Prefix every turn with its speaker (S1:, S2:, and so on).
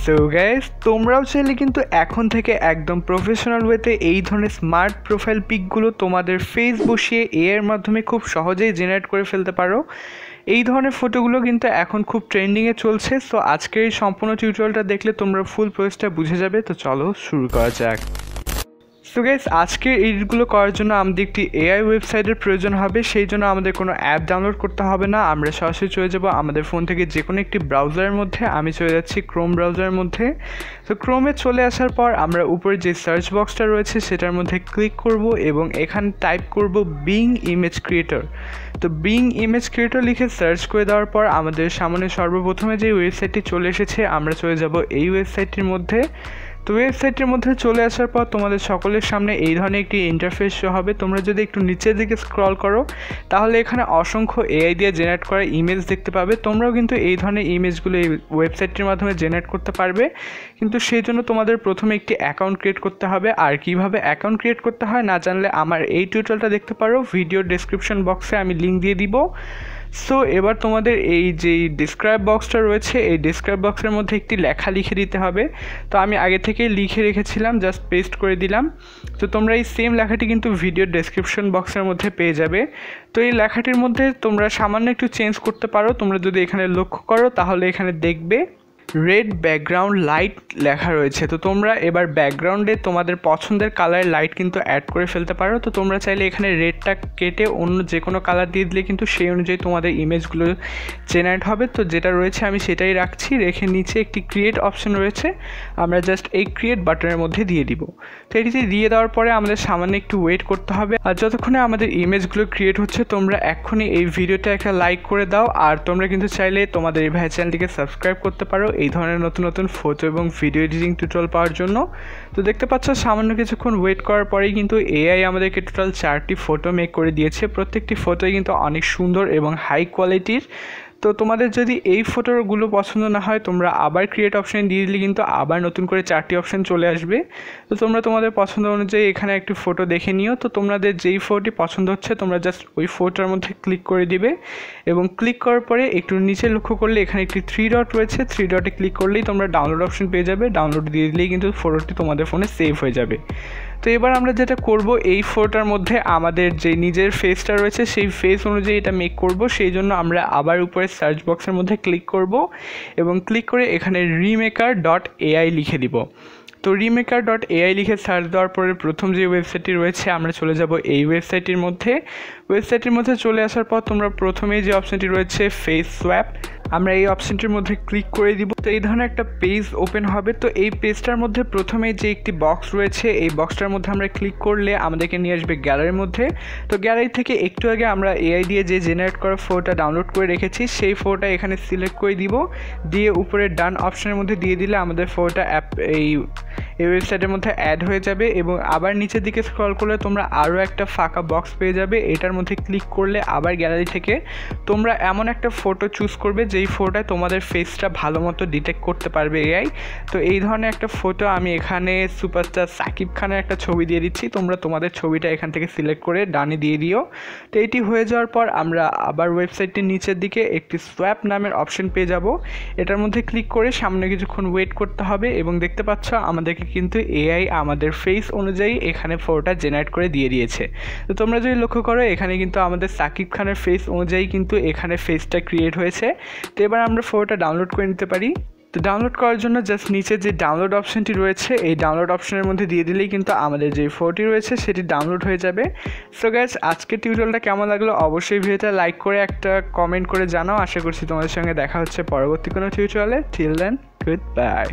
S1: So guys, তোমরাও চাইলে কিন্তু এখন থেকে একদম প্রফেশনাল ওয়েতে এই ধরনের স্মার্ট প্রোফাইল পিকগুলো তোমাদের ফেস বসিয়ে এর মাধ্যমে খুব সহজেই জেনারেট করে ফেলতে পারো। এই ধরনের ফটোগুলো কিন্তু এখন খুব ট্রেন্ডিংয়ে চলছে। সো আজকের এই সম্পূর্ণ টিউটোরিয়ালটা দেখলে তোমরা ফুল প্রসেসটা বুঝে যাবে। তো চলো শুরু করা যাক। সো গাইস, আজকের এডিটগুলো করার জন্য আমাদের একটি এআই ওয়েবসাইটের প্রয়োজন হবে। সেই জন্য আমাদের কোনো অ্যাপ ডাউনলোড করতে হবে না, আমরা সরাসরি চলে যাব আমাদের ফোন থেকে যে কোনো একটি ব্রাউজারের মধ্যে। আমি চলে যাচ্ছি ক্রোম ব্রাউজারের মধ্যে। তো ক্রোমে চলে আসার পর আমরা উপরে যে সার্চ বক্সটা রয়েছে সেটার মধ্যে ক্লিক করব এবং এখানে টাইপ করব বিং ইমেজ ক্রিয়েটর। তো বিং ইমেজ ক্রিয়েটর লিখে সার্চ করে দেওয়ার পর আমাদের সামনে সর্বপ্রথমে যে ওয়েবসাইটটি চলে এসেছে, আমরা চলে যাব এই ওয়েবসাইটটির মধ্যে। তো ওয়েবসাইটের মধ্যে চলে আসার পর তোমাদের সকলের সামনে এই ধরনের একটি ইন্টারফেস শো হবে। তোমরা যদি একটু নিচের দিকে স্ক্রল করো তাহলে এখানে অসংখ্য এআই দিয়ে জেনারেট করা ইমেজ দেখতে পাবে। তোমরাও কিন্তু এই ধরনের ইমেজগুলো এই ওয়েবসাইটটির মাধ্যমে জেনারেট করতে পারবে, কিন্তু সেই জন্য তোমাদের প্রথমে একটি অ্যাকাউন্ট ক্রিয়েট করতে হবে। আর কীভাবে অ্যাকাউন্ট ক্রিয়েট করতে হয় না জানলে আমার এই টিউটোরিয়ালটা দেখতে পারো, ভিডিও ডেসক্রিপশন বক্সে আমি লিঙ্ক দিয়ে দিব। সো এবার তোমাদের এই যে ডিসক্রাইব বক্সটা রয়েছে এই ডিসক্রাইব বক্সের মধ্যে একটি লেখা লিখে দিতে হবে। তো আমি আগে থেকে লিখে রেখেছিলাম, জাস্ট পেস্ট করে দিলাম। তো তোমরা এই সেম লেখাটি কিন্তু ভিডিও ডেসক্রিপশন বক্সের মধ্যে পেয়ে যাবে। তো এই লেখাটির মধ্যে তোমরা সামান্য একটু চেঞ্জ করতে পারো। তোমরা যদি এখানে লক্ষ্য করো তাহলে এখানে দেখবে রেড ব্যাকগ্রাউন্ড লাইট লেখা রয়েছে। তো তোমরা এবার ব্যাকগ্রাউন্ডে তোমাদের পছন্দের কালারের লাইট কিন্তু অ্যাড করে ফেলতে পারো। তো তোমরা চাইলে এখানে রেডটা কেটে অন্য যে কোনো কালার দিয়ে দিলে কিন্তু সেই অনুযায়ী তোমাদের ইমেজগুলো জেনারেট হবে। তো যেটা রয়েছে আমি সেটাই রাখছি। রেখে নিচে একটি ক্রিয়েট অপশন রয়েছে, আমরা জাস্ট এই ক্রিয়েট বাটনের মধ্যে দিয়ে দিব। তো এটিতে দিয়ে দেওয়ার পরে আমাদের সামান্য একটু ওয়েট করতে হবে। আর যতক্ষণে আমাদের ইমেজগুলো ক্রিয়েট হচ্ছে তোমরা এক্ষুনি এই ভিডিওটা একটা লাইক করে দাও। আর তোমরা কিন্তু চাইলে তোমাদের এই ভাই চ্যানেলটিকে সাবস্ক্রাইব করতে পারো এই ধরনের নতুন নতুন ফটো এবং ভিডিও এডিটিং টিউটোরিয়াল পাওয়ার জন্য। তো দেখতে পাচ্ছ সামান্য কিছুক্ষণ ওয়েট করার পরেই কিন্তু এআই আমাদেরকে টোটাল 4টি ফটো মেক করে দিয়েছে। প্রত্যেকটি ফটোই কিন্তু অনেক সুন্দর এবং হাই কোয়ালিটির। তো তোমাদের যদি এই ফটোগুলো পছন্দ না হয় তোমরা আবার ক্রিয়েট অপশান দিয়ে দিলে কিন্তু আবার নতুন করে 4টি অপশান চলে আসবে। তো তোমরা তোমাদের পছন্দ অনুযায়ী এখানে একটি ফটো দেখে নিও। তো তোমাদের যেই ফটোটি পছন্দ হচ্ছে তোমরা জাস্ট ওই ফটোর মধ্যে ক্লিক করে দিবে এবং ক্লিক করার পরে একটু নিচে লক্ষ্য করলে এখানে একটি 3 ডট রয়েছে। 3 ডটে ক্লিক করলেই তোমরা ডাউনলোড অপশন পেয়ে যাবে। ডাউনলোড দিয়ে দিলেই কিন্তু ফটোটি তোমাদের ফোনে সেভ হয়ে যাবে। তো এবার আমরা যেটা করব, এই ফটোটার মধ্যে আমাদের যে নিজের ফেসটা রয়েছে সেই ফেস অনুযায়ী এটা মেক করব। সেই জন্য আমরা আবার উপরে সার্চ বক্সের মধ্যে ক্লিক করব এবং ক্লিক করে এখানে রিমেকার.ai লিখে দিব। তো রিমেকার.ai লিখে সার্চ দেওয়ার পরে প্রথম যে ওয়েবসাইটটি রয়েছে আমরা চলে যাব এই ওয়েবসাইটটির মধ্যে। ওয়েবসাইটের মধ্যে চলে আসার পর তোমরা প্রথমেই যে অপশানটি রয়েছে ফেস সোয়াপ, আমরা এই অপশানটির মধ্যে ক্লিক করে দিব। তো এই ধরনের একটা পেজ ওপেন হবে। তো এই পেজটার মধ্যে প্রথমেই যে একটি বক্স রয়েছে এই বক্সটার মধ্যে আমরা ক্লিক করলে আমাদেরকে নিয়ে আসবে গ্যালারির মধ্যে। তো গ্যালারি থেকে একটু আগে আমরা এআই দিয়ে যে জেনারেট করা ফটোটা ডাউনলোড করে রেখেছি সেই ফটোটা এখানে সিলেক্ট করে দিব, দিয়ে উপরে ডান অপশানের মধ্যে দিয়ে দিলে আমাদের ফটোটা এই ওয়েবসাইটের মধ্যে অ্যাড হয়ে যাবে। এবং আবার নিচের দিকে স্ক্রল করলে তোমরা আরও একটা ফাঁকা বক্স পেয়ে যাবে। এটার মধ্যে ক্লিক করলে আবার গ্যালারি থেকে তোমরা এমন একটা ফটো চুজ করবে যেই ফটোটায় তোমাদের ফেসটা ভালো মতো ডিটেক্ট করতে পারবে এআই। তো এই ধরনের একটা ফটো আমি এখানে সুপারস্টার সাকিব খানের একটা ছবি দিয়ে দিচ্ছি। তোমরা তোমাদের ছবিটা এখান থেকে সিলেক্ট করে ডানে দিয়ে দিও। তো এটি হয়ে যাওয়ার পর আমরা আবার ওয়েবসাইটটির নিচের দিকে একটি সোয়াপ নামের অপশন পেয়ে যাব। এটার মধ্যে ক্লিক করে সামনে কিছুক্ষণ ওয়েট করতে হবে এবং দেখতে পাচ্ছ আমাদেরকে কিন্তু এআই আমাদের ফেস অনুযায়ী এখানে ফটোটা জেনারেট করে দিয়ে দিয়েছে। তো তোমরা যদি লক্ষ্য করো এখানে কিন্তু আমাদের সাকিব খানের ফেস অনুযায়ী কিন্তু এখানে ফেসটা ক্রিয়েট হয়েছে। তো এবার আমরা ফটোটা ডাউনলোড করে নিতে পারি। তো ডাউনলোড করার জন্য জাস্ট নিচে যে ডাউনলোড অপশানটি রয়েছে এই ডাউনলোড অপশানের মধ্যে দিয়ে দিলেই কিন্তু আমাদের যে ফটোটি রয়েছে সেটি ডাউনলোড হয়ে যাবে। সো গাইস, আজকের টিউটোরিয়ালটা কেমন লাগলো অবশ্যই ভিডিওটা লাইক করে একটা কমেন্ট করে জানাও। আশা করছি তোমাদের সঙ্গে দেখা হচ্ছে পরবর্তী কোনো টিউটোরিয়ালে। Till then, good bye.